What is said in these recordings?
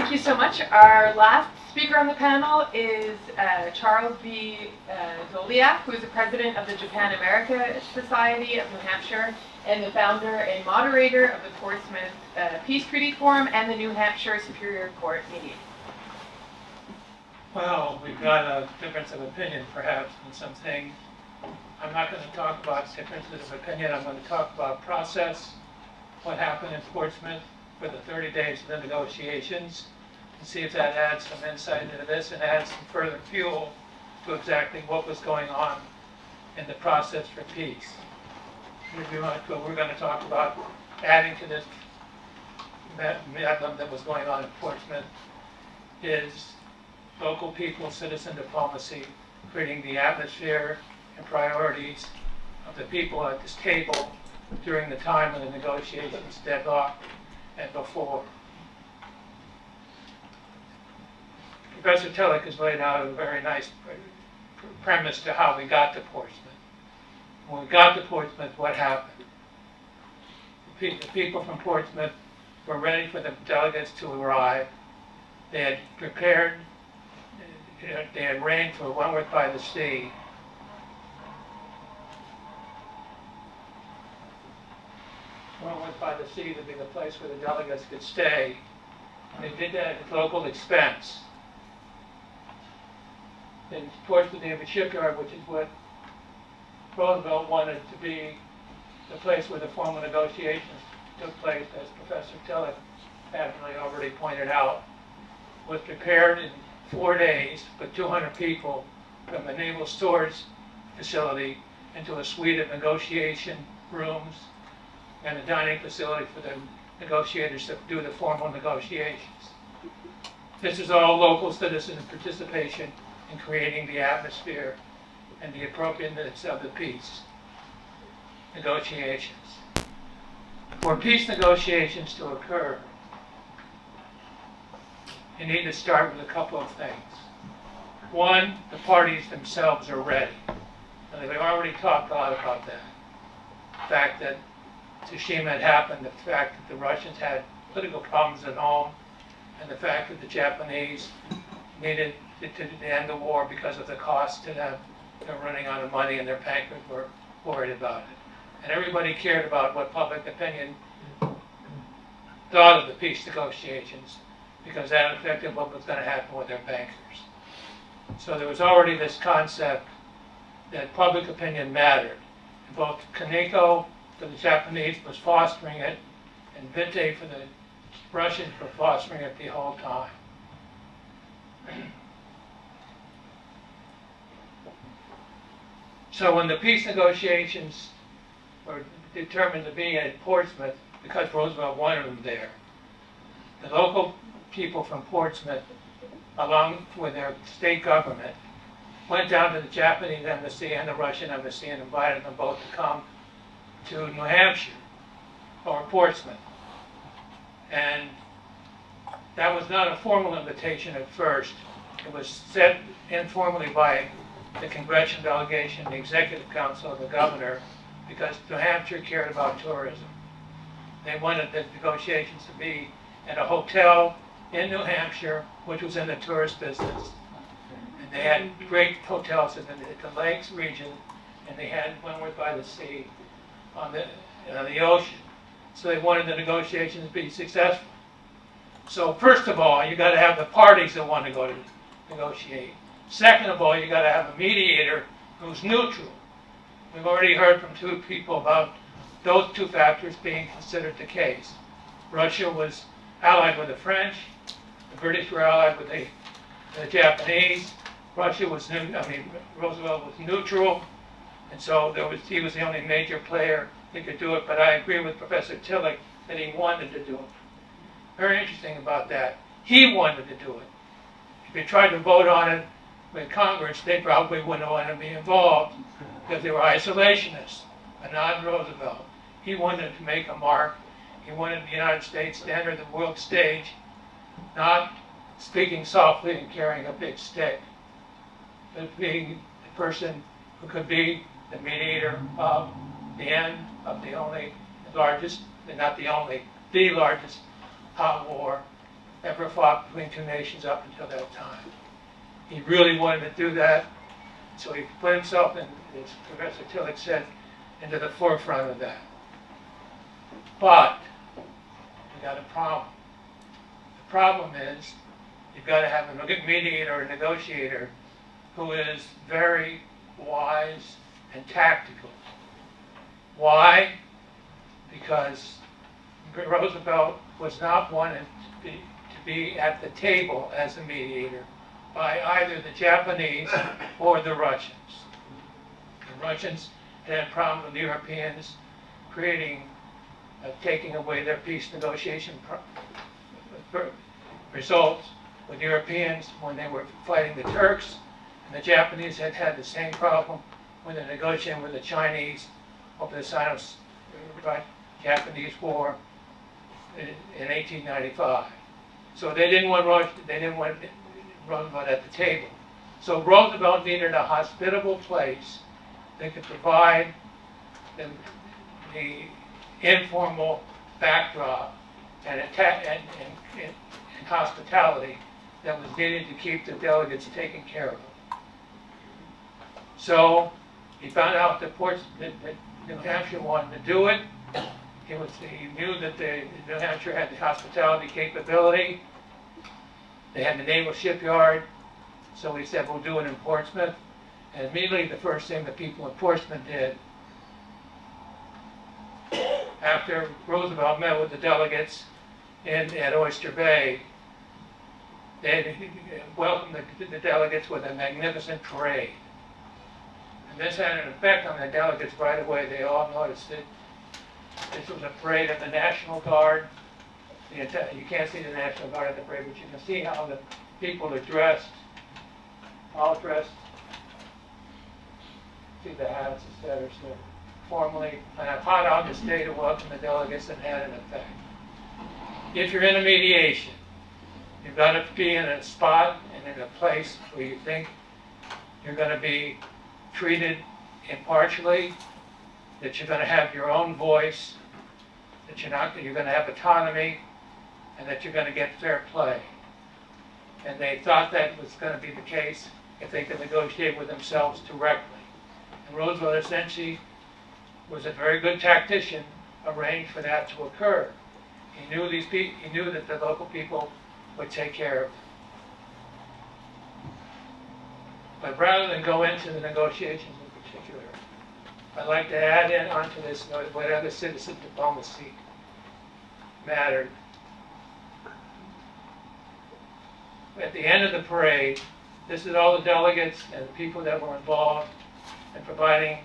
Thank you so much. Our last speaker on the panel is Charles B. Doleac, who is the president of the Japan-America Society of New Hampshire and the founder and moderator of the Portsmouth Peace Treaty Forum and the New Hampshire Superior Court meeting. Well, we've got a difference of opinion, perhaps, on some things. I'm not going to talk about differences of opinion. I'm going to talk about process, what happened in Portsmouth for the 30 days of the negotiations, and see if that adds some insight into this and adds some further fuel to exactly what was going on in the process for peace. We're going to talk about adding to this bedlam that was going on in Portsmouth is local people, citizen diplomacy, creating the atmosphere and priorities of the people at this table during the time of the negotiations deadlocked and before. Professor Tillich has laid out a very nice premise to how we got to Portsmouth. When we got to Portsmouth, what happened? The people from Portsmouth were ready for the delegates to arrive. They had prepared, they had arranged for Wentworth by the Sea. Wentworth by the Sea to be the place where the delegates could stay. They did that at local expense. In Portsmouth, they have a shipyard, which is what Roosevelt wanted to be the place where the formal negotiations took place, as Professor Tillich admirably already pointed out. Was prepared in 4 days with 200 people from the Naval Stores facility into a suite of negotiation rooms and a dining facility for the negotiators to do the formal negotiations. This is all local citizen participation in creating the atmosphere and the appropriateness of the peace negotiations. For peace negotiations to occur, you need to start with a couple of things. One, the parties themselves are ready. And we've already talked a lot about that. The fact that Tsushima had happened, the fact that the Russians had political problems at home, and the fact that the Japanese needed to end the war because of the cost to them. They're running out of money and their bankers were worried about it. And everybody cared about what public opinion thought of the peace negotiations because that affected what was going to happen with their bankers. So there was already this concept that public opinion mattered. And both Kaneko for the Japanese was fostering it, and Witte for the Russians were fostering it the whole time. So when the peace negotiations were determined to be at Portsmouth, because Roosevelt wanted them there, the local people from Portsmouth, along with their state government, went down to the Japanese embassy and the Russian embassy and invited them both to come to New Hampshire or Portsmouth. And that was not a formal invitation at first. It was set informally by the congressional delegation, the executive council, and the governor, because New Hampshire cared about tourism. They wanted the negotiations to be at a hotel in New Hampshire, which was in the tourist business. And they had great hotels in the Lakes region, and they had Wentworth by the Sea on the ocean. So they wanted the negotiations to be successful. So first of all, you got to have the parties that want to go to negotiate. Second of all, you got to have a mediator who's neutral. We've already heard from two people about those two factors being considered the case. Russia was allied with the French. The British were allied with the Japanese. Roosevelt was neutral, and so he was the only major player that could do it. But I agree with Professor Tillich that he wanted to do it. Very interesting about that. He wanted to do it. If you tried to vote on it with Congress, they probably wouldn't want to be involved because they were isolationists, but not Roosevelt. He wanted to make a mark. He wanted the United States to enter the world stage, not speaking softly and carrying a big stick, but being the person who could be the mediator of the end of the only largest, and not the only, the largest hot war ever fought between two nations up until that time. He really wanted to do that, so he put himself, in, as Professor Tillich said, into the forefront of that. But we got a problem. The problem is you've got to have a mediator or a negotiator who is very wise and tactical. Why? Because Roosevelt was not wanted to be at the table as a mediator by either the Japanese or the Russians. The Russians had a problem with the Europeans taking away their peace negotiation results with Europeans when they were fighting the Turks, and the Japanese had had the same problem when they were negotiating with the Chinese over the Sino-Japanese War in 1895. So they didn't want Roosevelt at the table. So Roosevelt needed a hospitable place that could provide the informal backdrop and hospitality that was needed to keep the delegates taken care of. So he found out that New Hampshire wanted to do it. He knew that New Hampshire had the hospitality capability. They had the naval shipyard, so he said, we'll do it in Portsmouth. And immediately the first thing the people in Portsmouth did, after Roosevelt met with the delegates at Oyster Bay, they welcomed the delegates with a magnificent parade. And this had an effect on the delegates right away. They all noticed it. This was a parade of the National Guard. You can't see the National Guard at the parade, but you can see how the people are dressed, all dressed. See the hats, etc. So formally, on a hot August day to welcome the delegates, and had an effect. If you're in a mediation, you've got to be in a spot and in a place where you think you're going to be treated impartially, that you're going to have your own voice, that you're going to have autonomy, and that you're going to get fair play. And they thought that was going to be the case if they could negotiate with themselves directly. And Roosevelt essentially was a very good tactician, arranged for that to occur. He knew that the local people would take care of it. But rather than go into the negotiations in particular, I'd like to add in onto this what other citizen diplomacy mattered. At the end of the parade, this is all the delegates and the people that were involved in providing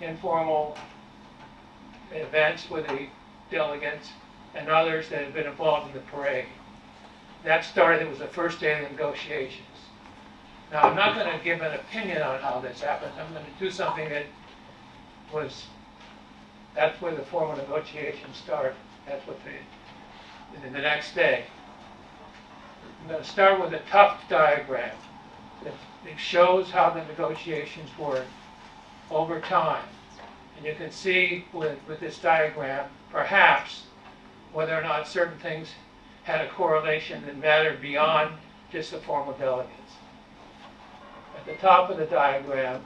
informal events with the delegates and others that had been involved in the parade. That started, it was the first day of the negotiations. Now, I'm not going to give an opinion on how this happened. I'm going to do something that's where the formal negotiations started. That's what the next day. I'm going to start with a tough diagram that shows how the negotiations work over time. And you can see with this diagram, perhaps, whether or not certain things had a correlation that mattered beyond just the formal delegates. At the top of the diagram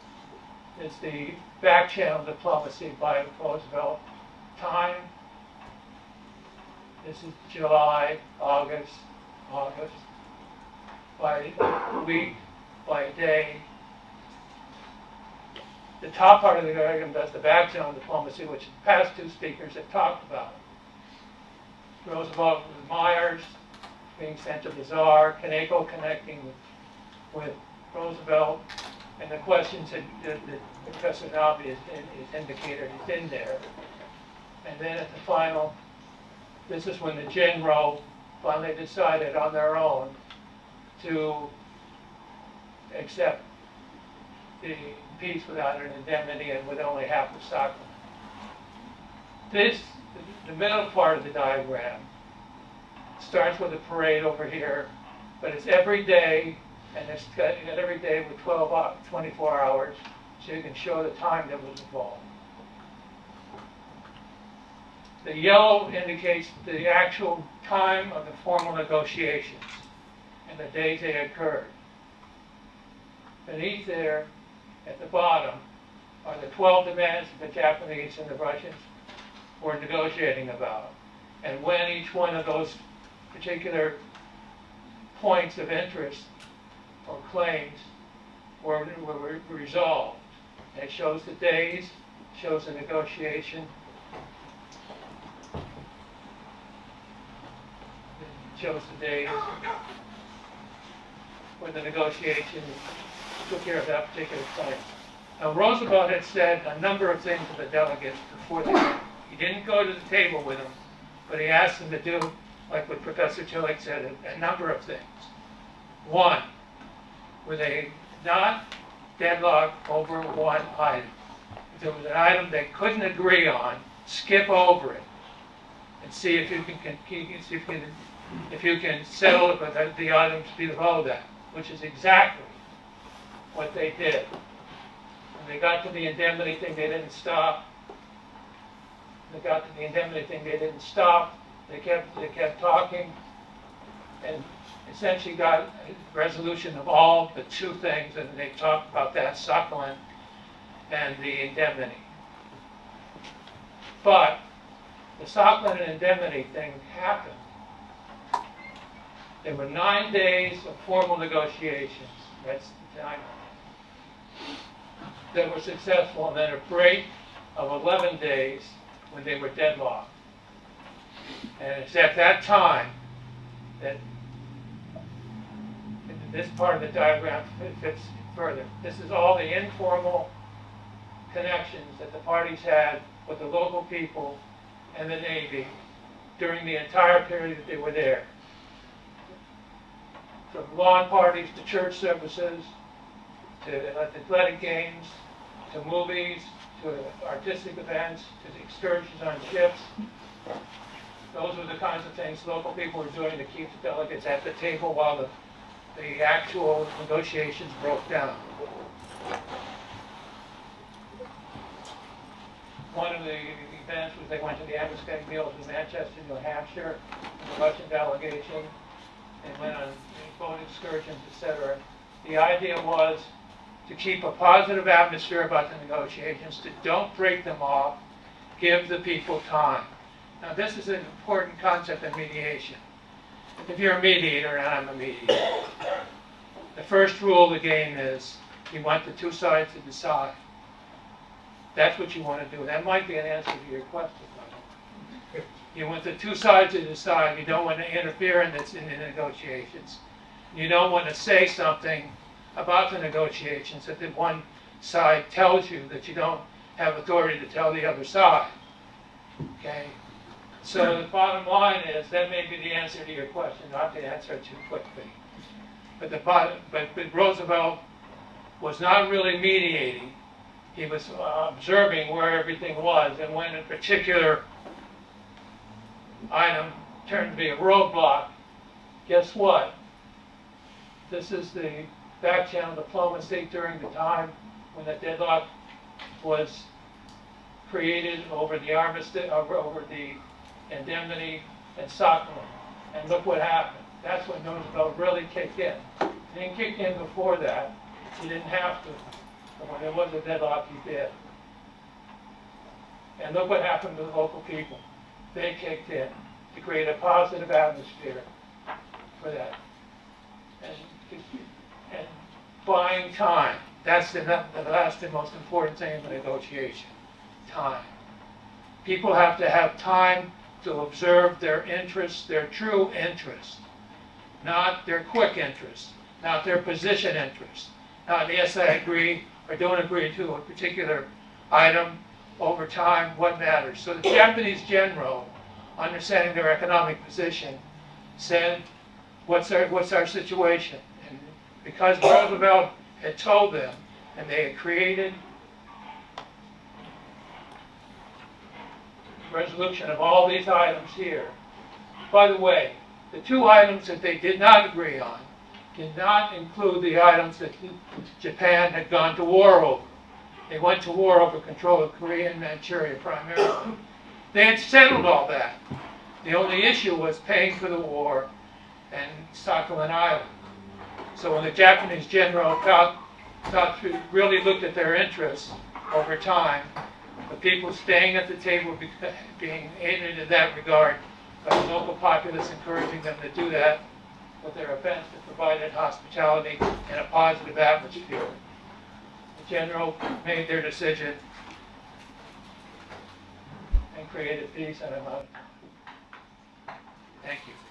is the back channel diplomacy by Roosevelt time. This is July, August, by week, by day. The top part of the diagram does the back channel diplomacy, which the past two speakers have talked about. Roosevelt with Myers, being sent to the Tsar, Kaneko connecting with Roosevelt, and the questions that Professor Nabi has indicated is in there. And then at the final, this is when the General finally decided on their own to accept the peace without an indemnity and with only half the stock. The middle part of the diagram starts with a parade over here, but it's every day, and it's got every day with 24 hours, so you can show the time that was involved. The yellow indicates the actual time of the formal negotiations and the days they occurred. Beneath there, at the bottom, are the 12 demands that the Japanese and the Russians were negotiating about, and when each one of those particular points of interest or claims were resolved. And it shows the days, shows the negotiation, it shows the days when the negotiation took care of that particular claim. Now, Roosevelt had said a number of things to the delegates before he didn't go to the table with them, but he asked them to do, like what Professor Chales said, a number of things. One, were they not deadlocked over one item? If there was an item they couldn't agree on, skip over it and see if you can settle it with the items below that, which is exactly what they did. When they got to the indemnity thing, they didn't stop. They got to the indemnity thing, they didn't stop. They kept talking, and essentially got a resolution of all but two things, and they talked about that, suckling and the indemnity. But the suckling and indemnity thing happened. There were 9 days of formal negotiations. That's the time that were successful, and then a break of 11 days when they were deadlocked. And it's at that time that this part of the diagram fits further. This is all the informal connections that the parties had with the local people and the Navy during the entire period that they were there. From lawn parties to church services, to athletic games, to movies, to artistic events, to the excursions on ships. Those were the kinds of things local people were doing to keep the delegates at the table while the actual negotiations broke down. One of the events was they went to the Ambuscade meals in Manchester, New Hampshire, the Russian delegation, and went on boat excursions, etc. The idea was to keep a positive atmosphere about the negotiations, to don't break them off, give the people time. Now, this is an important concept in mediation. If you're a mediator, and I'm a mediator, the first rule of the game is you want the two sides to decide. That's what you want to do. That might be an answer to your question, by the way. You want the two sides to decide. You don't want to interfere in the negotiations. You don't want to say something about the negotiations that the one side tells you that you don't have authority to tell the other side. Okay? So the bottom line is that may be the answer to your question, not the answer too quickly. But Roosevelt was not really mediating. He was observing where everything was, and when a particular item turned to be a roadblock, guess what? This is the back channel diplomacy during the time when the deadlock was created over the armistice, over the indemnity and Sakhalin. And look what happened. That's when Roosevelt really kicked in. He didn't kick in before that. He didn't have to. But when there was a deadlock, he did. And look what happened to the local people. They kicked in to create a positive atmosphere for that. And buying time. That's the last and most important thing in the negotiation. Time. People have to have time to observe their interests, their true interests, not their quick interests, not their position interests, not yes, I agree or don't agree to a particular item over time, what matters. So the Japanese general, understanding their economic position, said, what's our situation? And because Roosevelt had told them, and they had created resolution of all these items here. By the way, the two items that they did not agree on did not include the items that Japan had gone to war over. They went to war over control of Korea and Manchuria primarily. They had settled all that. The only issue was paying for the war and Sakhalin Island. So when the Japanese general really looked at their interests over time, the people staying at the table being aided in that regard by the local populace encouraging them to do that with their events that provided hospitality and a positive atmosphere. The general made their decision and created peace and a love. Thank you.